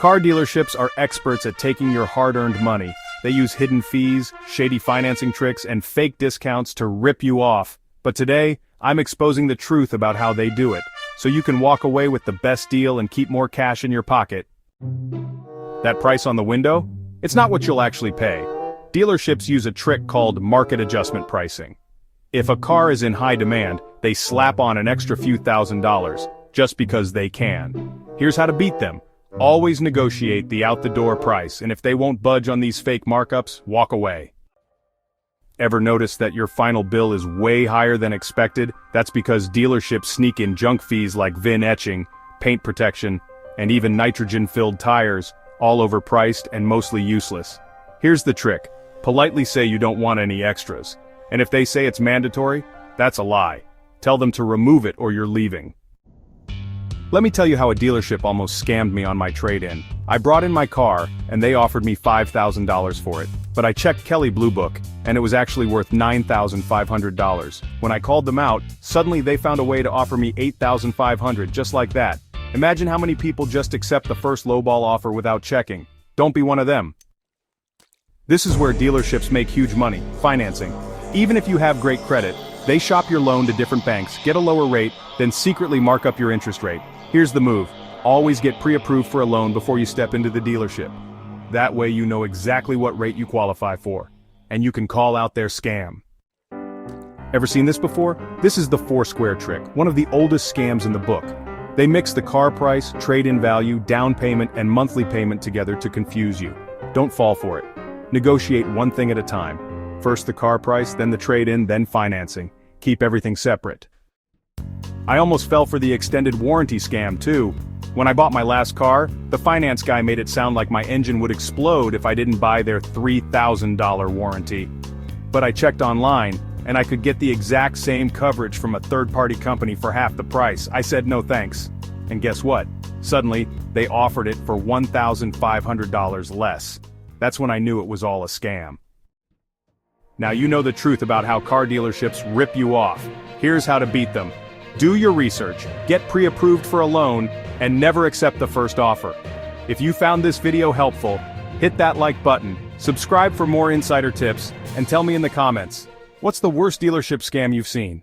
Car dealerships are experts at taking your hard-earned money. They use hidden fees, shady financing tricks, and fake discounts to rip you off. But today, I'm exposing the truth about how they do it, so you can walk away with the best deal and keep more cash in your pocket. That price on the window? It's not what you'll actually pay. Dealerships use a trick called market adjustment pricing. If a car is in high demand, they slap on an extra few $1,000s, just because they can. Here's how to beat them. Always negotiate the out-the-door price, and if they won't budge on these fake markups, walk away. Ever notice that your final bill is way higher than expected? That's because dealerships sneak in junk fees like VIN etching, paint protection, and even nitrogen-filled tires, all overpriced and mostly useless. Here's the trick. Politely say you don't want any extras. And if they say it's mandatory, that's a lie. Tell them to remove it or you're leaving. Let me tell you how a dealership almost scammed me on my trade-in. I brought in my car, and they offered me $5,000 for it. But I checked Kelley Blue Book, and it was actually worth $9,500. When I called them out, suddenly they found a way to offer me $8,500 just like that. Imagine how many people just accept the first lowball offer without checking. Don't be one of them. This is where dealerships make huge money, financing. Even if you have great credit, they shop your loan to different banks, get a lower rate, then secretly mark up your interest rate. Here's the move. Always get pre-approved for a loan before you step into the dealership. That way you know exactly what rate you qualify for. And you can call out their scam. Ever seen this before? This is the four-square trick, one of the oldest scams in the book. They mix the car price, trade-in value, down payment, and monthly payment together to confuse you. Don't fall for it. Negotiate one thing at a time. First the car price, then the trade-in, then financing. Keep everything separate. I almost fell for the extended warranty scam too. When I bought my last car, the finance guy made it sound like my engine would explode if I didn't buy their $3,000 warranty. But I checked online, and I could get the exact same coverage from a third-party company for half the price. I said no thanks. And guess what? Suddenly, they offered it for $1,500 less. That's when I knew it was all a scam. Now you know the truth about how car dealerships rip you off. Here's how to beat them. Do your research, get pre-approved for a loan, and never accept the first offer. If you found this video helpful, hit that like button, subscribe for more insider tips, and tell me in the comments, what's the worst dealership scam you've seen?